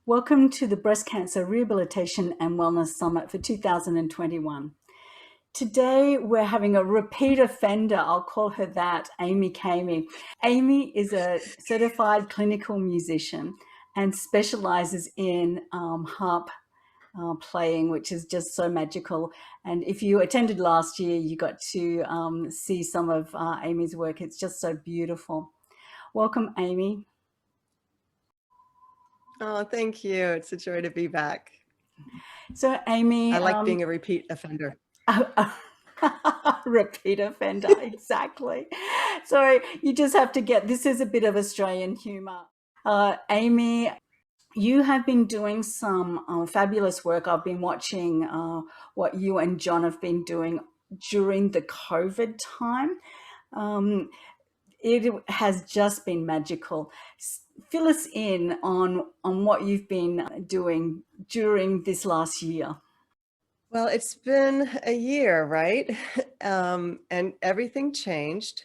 Welcome to the Breast Cancer Rehabilitation and Wellness Summit for 2021. Today, we're having a repeat offender. I'll call her that, Camie. Camie is a certified clinical musician and specializes in harp playing, which is just so magical. And if you attended last year, you got to see some of Amy's work. It's just so beautiful. Welcome, Amy. Oh, thank you. It's a joy to be back. So, Amy, I like being a repeat offender. repeat offender, exactly. So you just have to get, this is a bit of Australian humor. Amy, you have been doing some fabulous work. I've been watching what you and John have been doing during the COVID time. It has just been magical. Fill us in on what you've been doing during this last year. Well, it's been a year, right? And everything changed.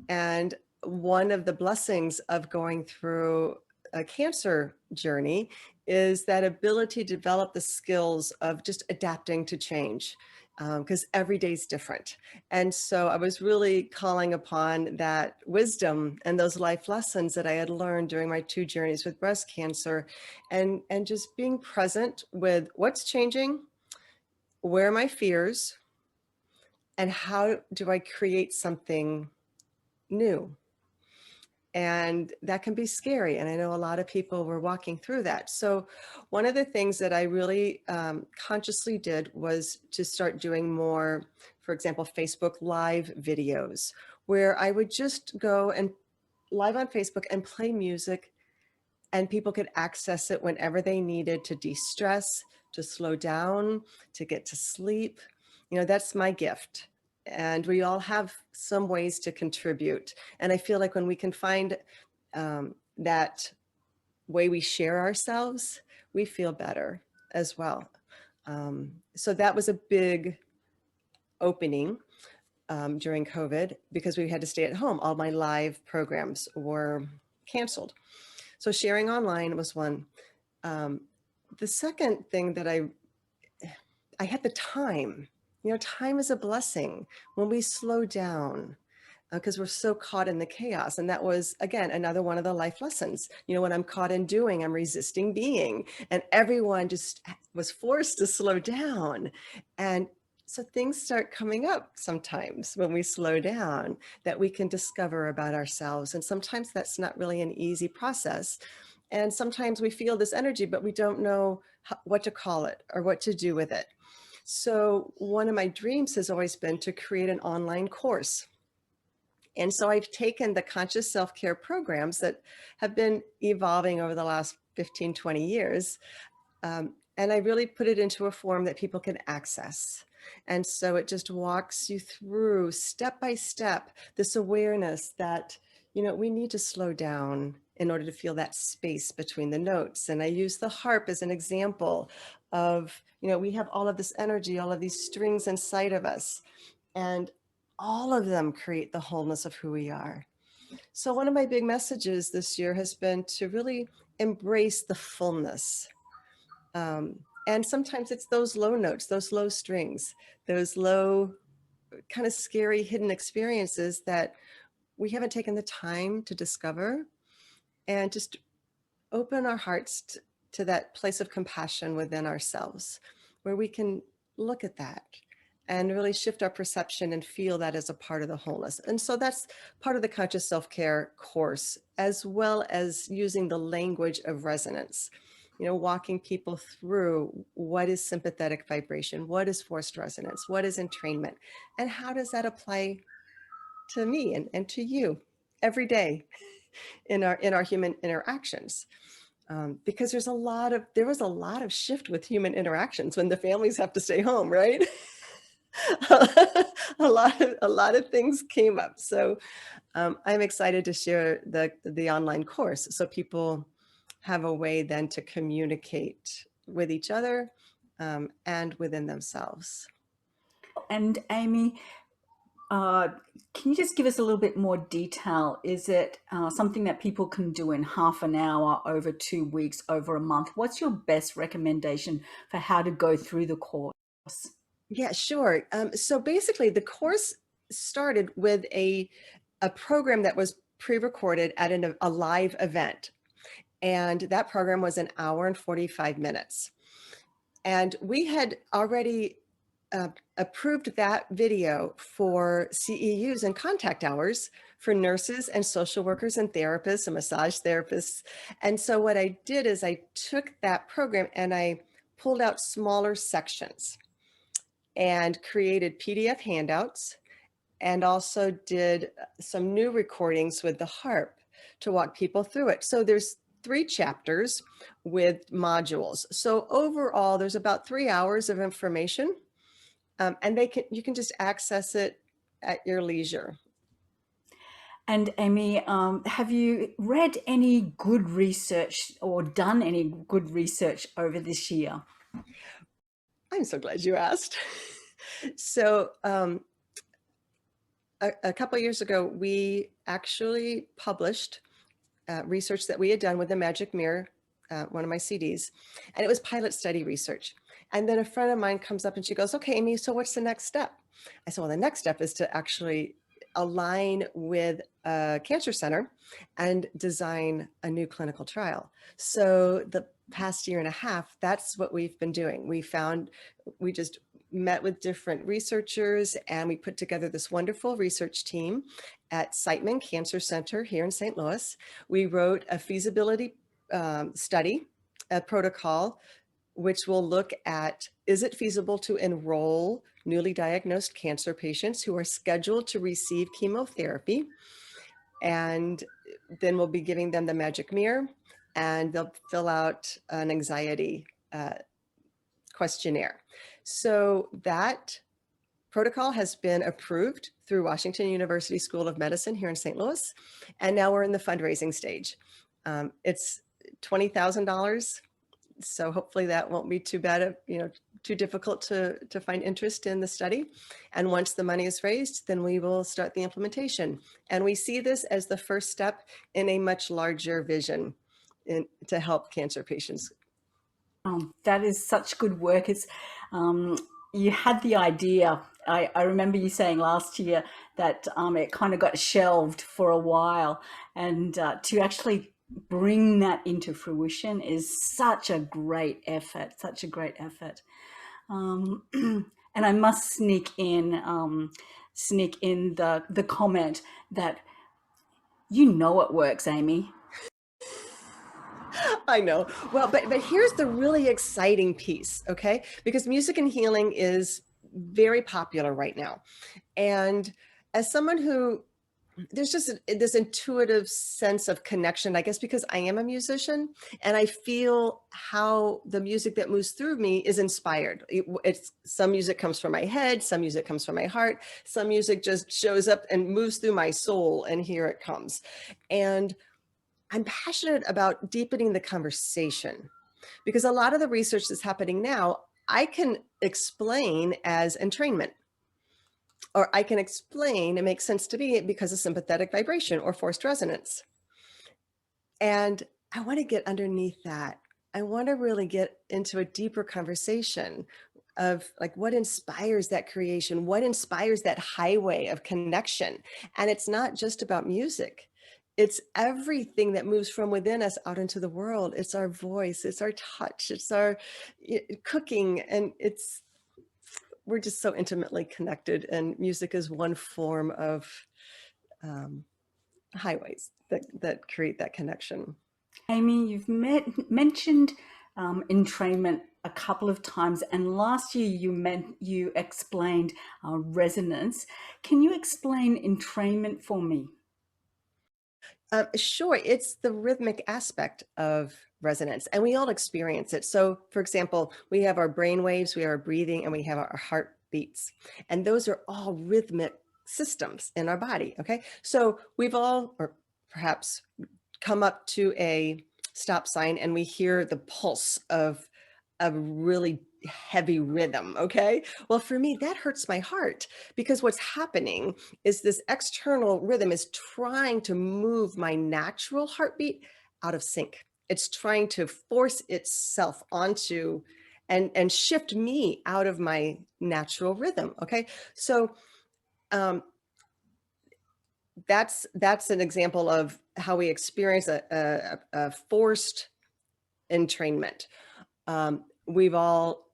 And one of the blessings of going through a cancer journey is that ability to develop the skills of just adapting to change, because every day is different. And so I was really calling upon that wisdom and those life lessons that I had learned during my 2 journeys with breast cancer, and just being present with what's changing, where are my fears, and how do I create something new? And that can be scary. And I know a lot of people were walking through that. So one of the things that I really consciously did was to start doing more, for example, Facebook Live videos, where I would just go and live on Facebook and play music, and people could access it whenever they needed to de-stress, to slow down, to get to sleep. You know, that's my gift. And we all have some ways to contribute. And I feel like when we can find that way we share ourselves, we feel better as well. So that was a big opening during COVID because we had to stay at home. All my live programs were canceled. So sharing online was one. The second thing that I had the time. You know, time is a blessing when we slow down, because we're so caught in the chaos. And that was, again, another one of the life lessons. You know, when I'm caught in doing, I'm resisting being. And everyone just was forced to slow down. And so things start coming up sometimes when we slow down that we can discover about ourselves. And sometimes that's not really an easy process. And sometimes we feel this energy, but we don't know what to call it or what to do with it. So one of my dreams has always been to create an online course. And so I've taken the conscious self-care programs that have been evolving over the last 15, 20 years, and I really put it into a form that people can access. And so it just walks you through step by step, this awareness that, you know, we need to slow down in order to feel that space between the notes. And I use the harp as an example of, you know, we have all of this energy, all of these strings inside of us, and all of them create the wholeness of who we are. So one of my big messages this year has been to really embrace the fullness. And sometimes it's those low notes, those low strings, those low, kind of scary hidden experiences that we haven't taken the time to discover, and just open our hearts to that place of compassion within ourselves, where we can look at that and really shift our perception and feel that as a part of the wholeness. And so that's part of the conscious self-care course, as well as using the language of resonance, you know, walking people through what is sympathetic vibration, what is forced resonance, what is entrainment, and how does that apply to me and to you every day in our human interactions. Because there was a lot of shift with human interactions when the families have to stay home, right? A lot of things came up. So I'm excited to share the online course so people have a way then to communicate with each other, and within themselves. And Amy, uh, can you just give us a little bit more detail? Is it something that people can do in half an hour, over 2 weeks, over a month? What's your best recommendation for how to go through the course? Yeah, sure. So basically, the course started with a program that was pre-recorded at a live event. And that program was an hour and 45 minutes. And we had already approved that video for CEUs and contact hours for nurses and social workers and therapists and massage therapists. And so what I did is I took that program and I pulled out smaller sections and created PDF handouts and also did some new recordings with the harp to walk people through it. So there's 3 chapters with modules. So overall, there's about 3 hours of information, and you can just access it at your leisure. And Amy, have you read any good research or done any good research over this year? I'm so glad you asked. So a couple of years ago, we actually published research that we had done with the Magic Mirror, one of my CDs, and it was pilot study research. And then a friend of mine comes up and she goes, "Okay, Amy, so what's the next step?" I said, "Well, the next step is to actually align with a cancer center and design a new clinical trial." So the past year and a half, that's what we've been doing. We just met with different researchers and we put together this wonderful research team at Siteman Cancer Center here in St. Louis. We wrote a feasibility study, a protocol, which will look at, is it feasible to enroll newly diagnosed cancer patients who are scheduled to receive chemotherapy? And then we'll be giving them the Magic Mirror and they'll fill out an anxiety questionnaire. So that protocol has been approved through Washington University School of Medicine here in St. Louis, and now we're in the fundraising stage. It's $20,000, so hopefully that won't be too bad, too difficult to find interest in the study. And once the money is raised, then we will start the implementation. And we see this as the first step in a much larger vision to help cancer patients. That is such good work. You had the idea. I remember you saying last year that it kind of got shelved for a while, and to actually bring that into fruition is such a great effort. Such a great effort. Um, and I must sneak in the comment that you know it works, Amy. I know. Well, but here's the really exciting piece, okay? Because music and healing is very popular right now. And as someone who there's just this intuitive sense of connection, I guess, because I am a musician and I feel how the music that moves through me is inspired. It's some music comes from my head, some music comes from my heart, some music just shows up and moves through my soul, and here it comes. And I'm passionate about deepening the conversation because a lot of the research that's happening now, I can explain as entrainment, or I can explain it makes sense to me because of sympathetic vibration or forced resonance. And I want to get underneath that. I want to really get into a deeper conversation of like what inspires that creation, what inspires that highway of connection. And it's not just about music. It's everything that moves from within us out into the world. It's our voice, it's our touch, it's our cooking, and we're just so intimately connected, and music is one form of highways that create that connection. Amy, you've mentioned entrainment a couple of times, and last year you explained resonance. Can you explain entrainment for me? Sure, it's the rhythmic aspect of resonance, and we all experience it. So, for example, we have our brain waves, we have our breathing, and we have our heartbeats, and those are all rhythmic systems in our body. Okay, so we've all, or perhaps, come up to a stop sign, and we hear the pulse of a really heavy rhythm. Okay. Well, for me, that hurts my heart because what's happening is this external rhythm is trying to move my natural heartbeat out of sync. It's trying to force itself onto and shift me out of my natural rhythm. Okay. So, um, that's an example of how we experience a forced entrainment. We've all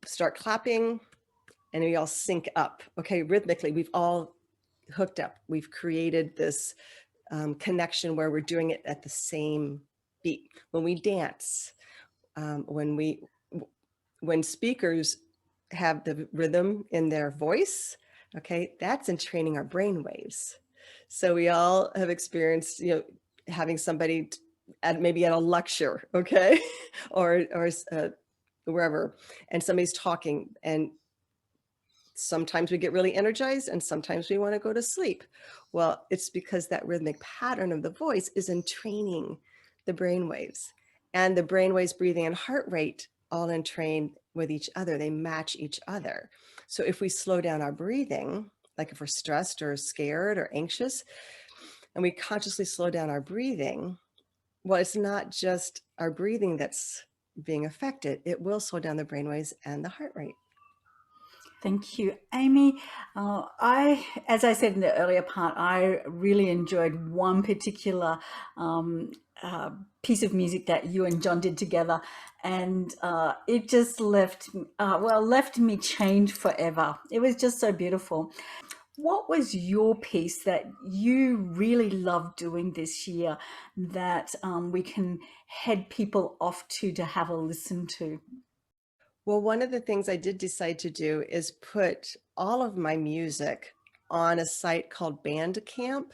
start clapping and we all sync up. Okay, rhythmically, we've all hooked up. We've created this connection where we're doing it at the same beat. When we dance, when when speakers have the rhythm in their voice, okay, that's entraining our brain waves. So we all have experienced, having somebody at maybe at a lecture, okay, or wherever, and somebody's talking, and sometimes we get really energized and sometimes we want to go to sleep. Well, it's because that rhythmic pattern of the voice is entraining the brain waves, and the brain waves, breathing, and heart rate all entrain with each other. They match each other. So if we slow down our breathing, like if we're stressed or scared or anxious, and we consciously slow down our breathing, well, it's not just our breathing that's being affected. It will slow down the brain waves and the heart rate. Thank you, Amy. As I said in the earlier part, I really enjoyed one particular uh, piece of music that you and John did together, and it just left me changed forever. It was just so beautiful. What was your piece that you really loved doing this year that we can head people off to have a listen to? Well, one of the things I did decide to do is put all of my music on a site called Bandcamp,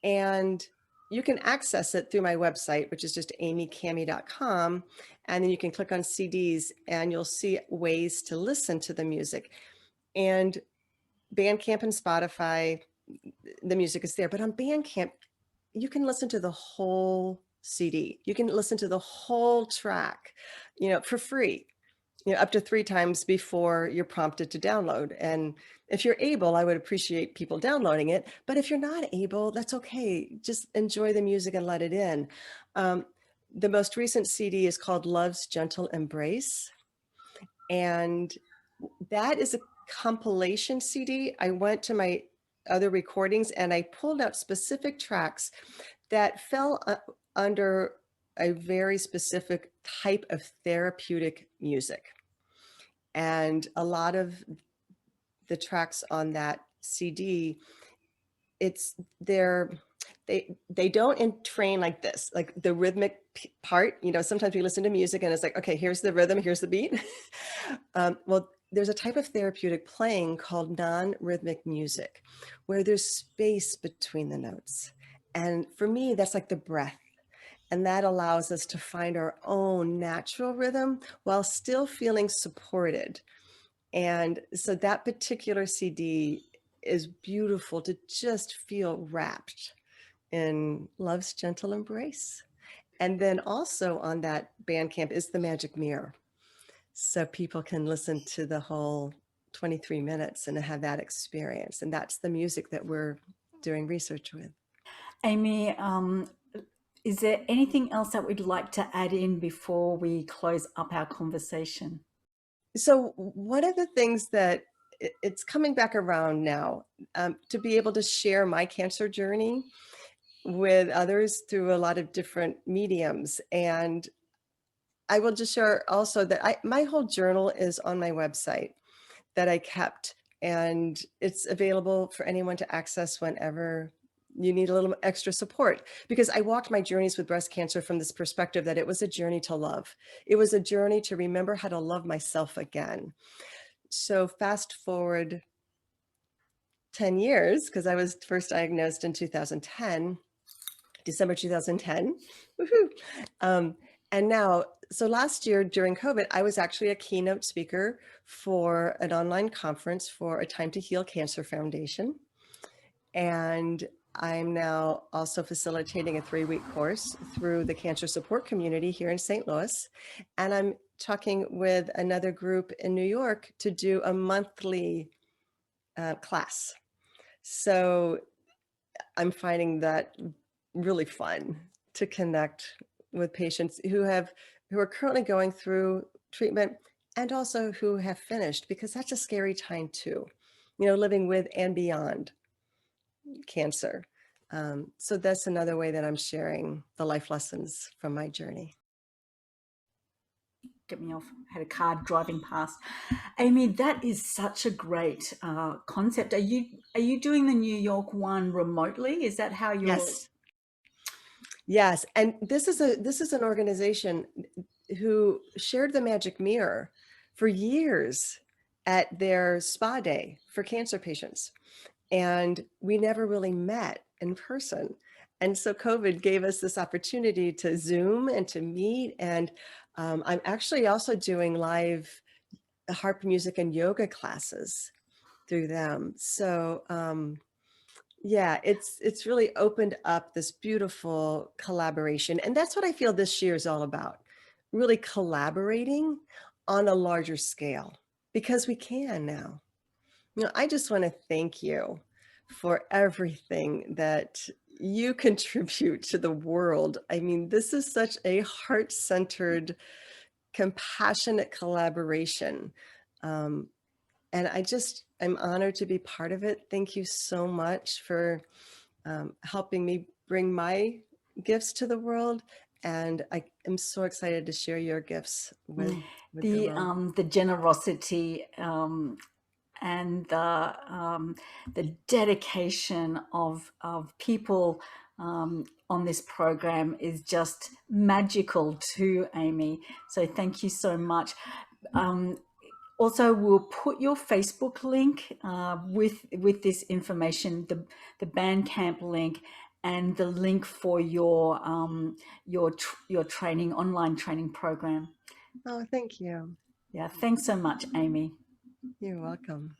and you can access it through my website, which is just amiecamie.com. And then you can click on CDs and you'll see ways to listen to the music. And Bandcamp and Spotify, the music is there. But on Bandcamp, you can listen to the whole CD. You can listen to the whole track, for free, up to 3 times before you're prompted to download. And if you're able, I would appreciate people downloading it. But if you're not able, that's okay. Just enjoy the music and let it in. Um, the most recent CD is called Love's Gentle Embrace. And that is a compilation CD. I went to my other recordings and I pulled out specific tracks that fell under a very specific type of therapeutic music. And a lot of the tracks on that CD, they don't entrain like this, like the rhythmic part. Sometimes we listen to music and it's like, okay, here's the rhythm, here's the beat. Well, there's a type of therapeutic playing called non-rhythmic music, where there's space between the notes. And for me, that's like the breath. And that allows us to find our own natural rhythm while still feeling supported. And so that particular CD is beautiful to just feel wrapped in love's gentle embrace. And then also on that Bandcamp is the Magic Mirror. So people can listen to the whole 23 minutes and have that experience. And that's the music that we're doing research with. Amy, is there anything else that we'd like to add in before we close up our conversation? So one of the things that it's coming back around now, to be able to share my cancer journey with others through a lot of different mediums. And I will just share also that my whole journal is on my website that I kept, and it's available for anyone to access whenever you need a little extra support, because I walked my journeys with breast cancer from this perspective that it was a journey to love. It was a journey to remember how to love myself again. So fast forward 10 years, because I was first diagnosed in 2010, December 2010. Woohoo. And now, so last year during COVID, I was actually a keynote speaker for an online conference for a Time to Heal Cancer Foundation. And I'm now also facilitating a 3-week course through the cancer support community here in St. Louis. And I'm talking with another group in New York to do a monthly class. So I'm finding that really fun to connect with patients who are currently going through treatment and also who have finished, because that's a scary time too, living with and beyond cancer. So that's another way that I'm sharing the life lessons from my journey. Get me off. I had a car driving past. Amy, that is such a great concept. Are you doing the New York one remotely? Is that how you're? Yes. Yes, and this is an organization who shared the magic mirror for years at their spa day for cancer patients. And we never really met in person. And so COVID gave us this opportunity to Zoom and to meet. And I'm actually also doing live harp music and yoga classes through them. So yeah, it's really opened up this beautiful collaboration. And that's what I feel this year is all about, really collaborating on a larger scale, because we can now. I just want to thank you for everything that you contribute to the world. I mean, this is such a heart-centered, compassionate collaboration. Um, and I'm honored to be part of it. Thank you so much for helping me bring my gifts to the world. And I am so excited to share your gifts with the world. The generosity and the dedication of people on this program is just magical too, Amy. So thank you so much. Also, we'll put your Facebook link with this information, the Bandcamp link, and the link for your training, online training program. Oh, thank you. Yeah, thanks so much, Amy. You're welcome.